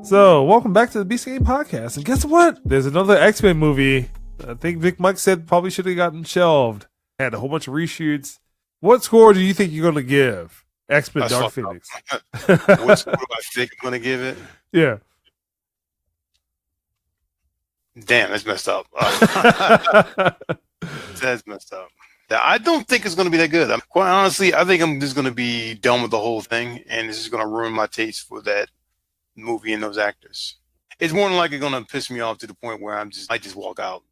So, welcome back to the Beast Game Podcast. And guess what? There's another X-Men movie. I think Vic Mike said probably should have gotten shelved. Had a whole bunch of reshoots. What score do you think you're going to give X-Men Dark Phoenix? What score do I think I'm going to give it? Yeah. Damn, that's messed up. That's messed up. I don't think it's going to be that good. Quite honestly, I think I'm just going to be done with the whole thing, and this is going to ruin my taste for that movie and those actors. It's more than likely going to piss me off to the point where I just walk out.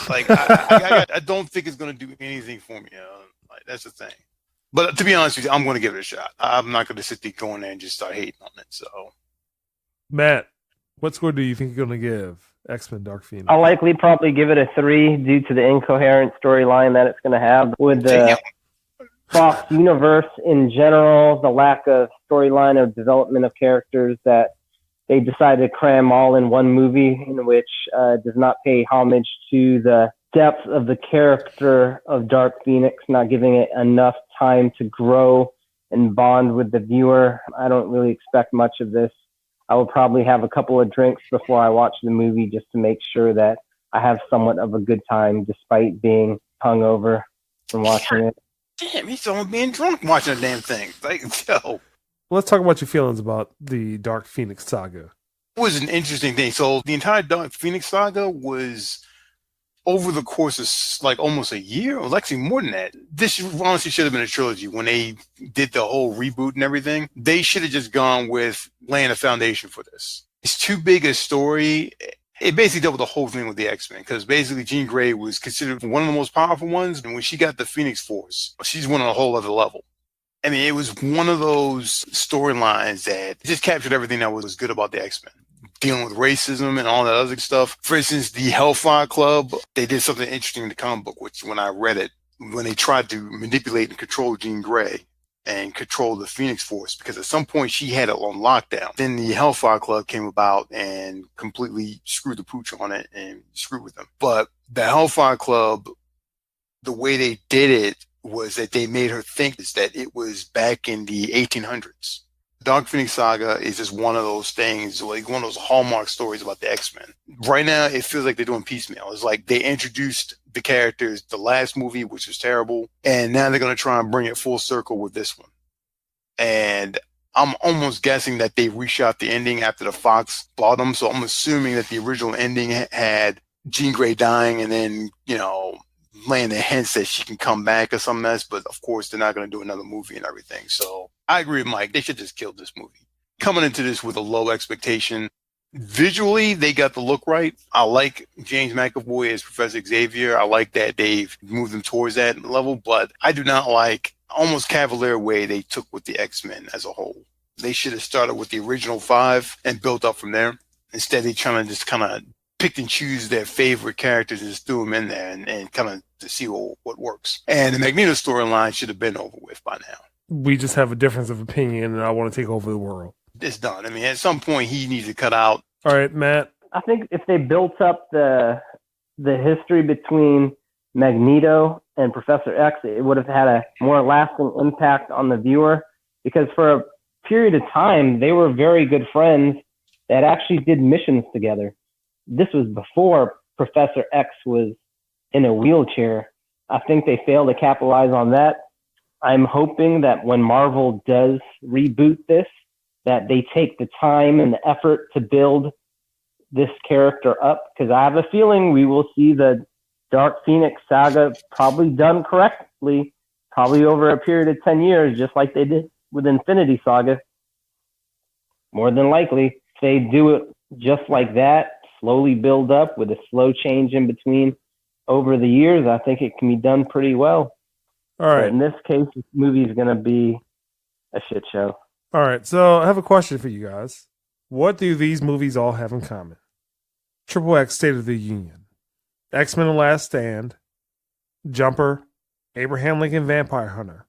Like I don't think it's going to do anything for me. Like that's the thing. But to be honest with you, I'm going to give it a shot. I'm not going to sit there going there and just start hating on it. So, Matt, what score do you think you're going to give X-Men Dark Phoenix? I'll likely probably give it a 3 due to the incoherent storyline that it's going to have with the Fox universe in general, the lack of storyline or development of characters that they decided to cram all in one movie, in which does not pay homage to the depth of the character of Dark Phoenix, not giving it enough time to grow and bond with the viewer. I don't really expect much of this. I will probably have a couple of drinks before I watch the movie just to make sure that I have somewhat of a good time despite being hungover from watching it. Damn, he's almost being drunk watching the damn thing. Like, yo. Let's talk about your feelings about the Dark Phoenix saga. It was an interesting thing. So the entire Dark Phoenix saga was over the course of like almost a year, or actually more than that. This honestly should have been a trilogy. When they did the whole reboot and everything, they should have just gone with laying a foundation for this. It's too big a story. It basically dealt with the whole thing with the X-Men, because basically Jean Grey was considered one of the most powerful ones, and when she got the Phoenix Force, she's went on a whole other level. I mean, it was one of those storylines that just captured everything that was good about the X-Men. Dealing with racism and all that other stuff. For instance, the Hellfire Club, they did something interesting in the comic book, which when I read it, when they tried to manipulate and control Jean Grey and control the Phoenix Force, because at some point she had it on lockdown. Then the Hellfire Club came about and completely screwed the pooch on it and screwed with them. But the Hellfire Club, the way they did it was that they made her think that it was back in the 1800s. Dark Phoenix Saga is just one of those things, like one of those hallmark stories about the X-Men. Right now, it feels like they're doing piecemeal. It's like they introduced the characters, the last movie, which was terrible, and now they're going to try and bring it full circle with this one. And I'm almost guessing that they reshot the ending after the Fox bought them, so I'm assuming that the original ending had Jean Grey dying and then, you know, laying the hints that she can come back or some mess, but of course they're not going to do another movie and everything. So I agree with Mike. They should just kill this movie. Coming into this with a low expectation. Visually, they got the look right. I like James McAvoy as Professor Xavier. I like that they've moved them towards that level, but I do not like almost cavalier way they took with the X-Men as a whole. They should have started with the original 5 and built up from there. Instead, they trying to just kind of pick and choose their favorite characters and just threw them in there and kind of to see what works. And the Magneto storyline should have been over with by now. We just have a difference of opinion, and I want to take over the world. It's done. I mean, at some point, he needs to cut out. All right, Matt. I think if they built up the history between Magneto and Professor X, it would have had a more lasting impact on the viewer, because for a period of time, they were very good friends that actually did missions together. This was before Professor X was in a wheelchair. I think they failed to capitalize on that. I'm hoping that when Marvel does reboot this, that they take the time and the effort to build this character up, because I have a feeling we will see the Dark Phoenix saga probably done correctly, probably over a period of 10 years, just like they did with Infinity Saga. More than likely, if they do it just like that, slowly build up with a slow change in between over the years, I think it can be done pretty well. All right. But in this case, this movie is going to be a shit show. All right. So I have a question for you guys. What do these movies all have in common? Triple X State of the Union, X-Men The Last Stand, Jumper, Abraham Lincoln Vampire Hunter,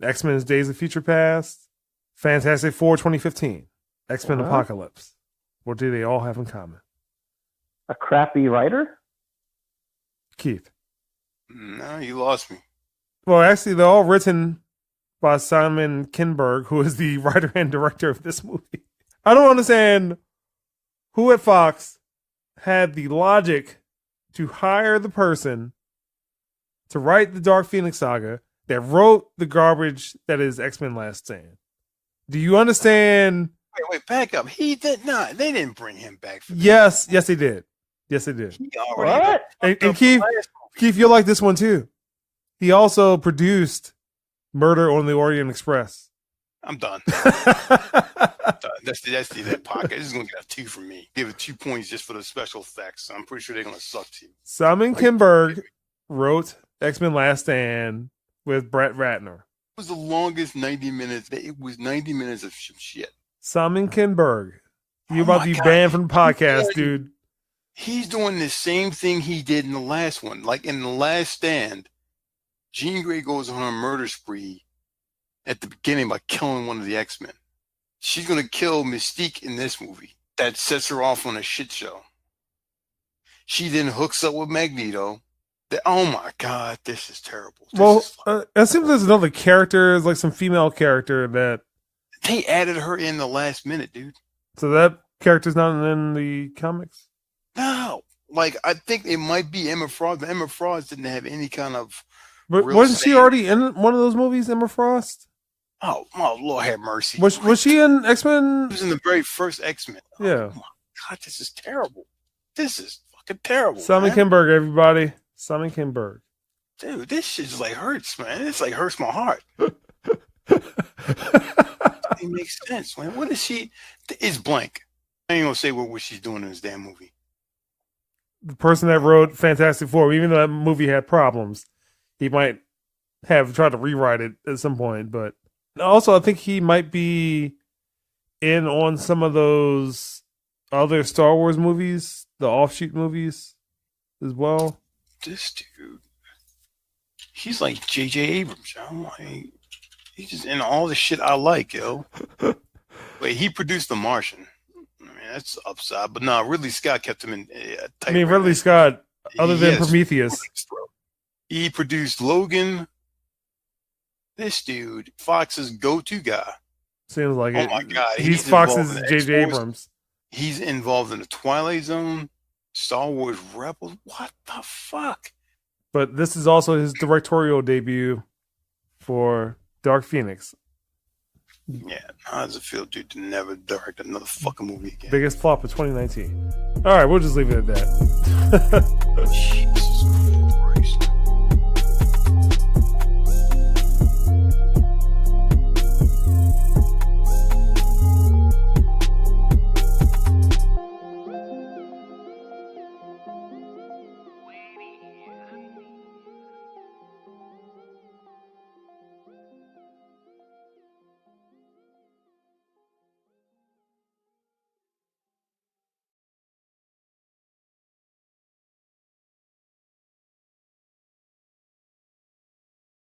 X-Men's Days of Future Past, Fantastic Four 2015. X-Men Uh-huh. Apocalypse. What do they all have in common? A crappy writer? Keith. No, you lost me. Well, actually, they're all written by Simon Kinberg, who is the writer and director of this movie. I don't understand who at Fox had the logic to hire the person to write the Dark Phoenix saga that wrote the garbage that is X-Men Last Stand. Do you understand? Wait, back up. He did not. They didn't bring him back. For Yes, they did. Yes, they did. He already What? And Keith, you'll like this one too. He also produced Murder on the Orient Express. I'm done. That's the pocket. This is gonna get a 2 from me. Give it 2 points just for the special effects. I'm pretty sure they're gonna suck to you. Simon Kinberg wrote X-Men Last Stand with Brett Ratner. It was the longest 90 minutes. It was 90 minutes of shit. Simon Kinberg. You're Oh about my to be God. banned from the podcast, dude. He's doing the same thing he did in the last one. Like in The Last Stand, Jean Grey goes on a murder spree at the beginning by killing one of the X-Men. She's going to kill Mystique in this movie. That sets her off on a shit show. She then hooks up with Magneto. Oh my God, this is terrible. It seems there's another character, it's like some female character that. They added her in the last minute, dude. So that character's not in the comics? No. Like, I think it might be Emma Frost, but Emma Frost didn't have any kind of. But real wasn't she say. already in one of those movies, Emma Frost? Oh, Lord have mercy. Was she in X-Men? She was in the very first X-Men. Yeah. Oh my God, this is terrible. This is fucking terrible. Simon man. Kinberg, everybody. Simon Kinberg. Dude, this shit just like hurts, man. It's like hurts my heart. It makes sense, man. What is she? It's blank. I ain't gonna say what she's doing in this damn movie. The person that wrote Fantastic Four, even though that movie had problems, he might have tried to rewrite it at some point. But also, I think he might be in on some of those other Star Wars movies, the offshoot movies as well. This dude, he's like J.J. Abrams. I'm like, he's just in all the shit I like, yo. Wait, he produced The Martian. I mean, that's upside. But no, Ridley Scott kept him in. I mean, Ridley Scott, other than Yes. Prometheus. He produced Logan. This dude, Fox's go-to guy. Seems like Oh it. my God, He's involved Fox's in J.J. X-Force. Abrams. He's involved in the Twilight Zone, Star Wars Rebels. What the fuck? But this is also his directorial debut for Dark Phoenix. Yeah, how does it feel, dude, to never direct another fucking movie again? Biggest flop of 2019. All right, we'll just leave it at that.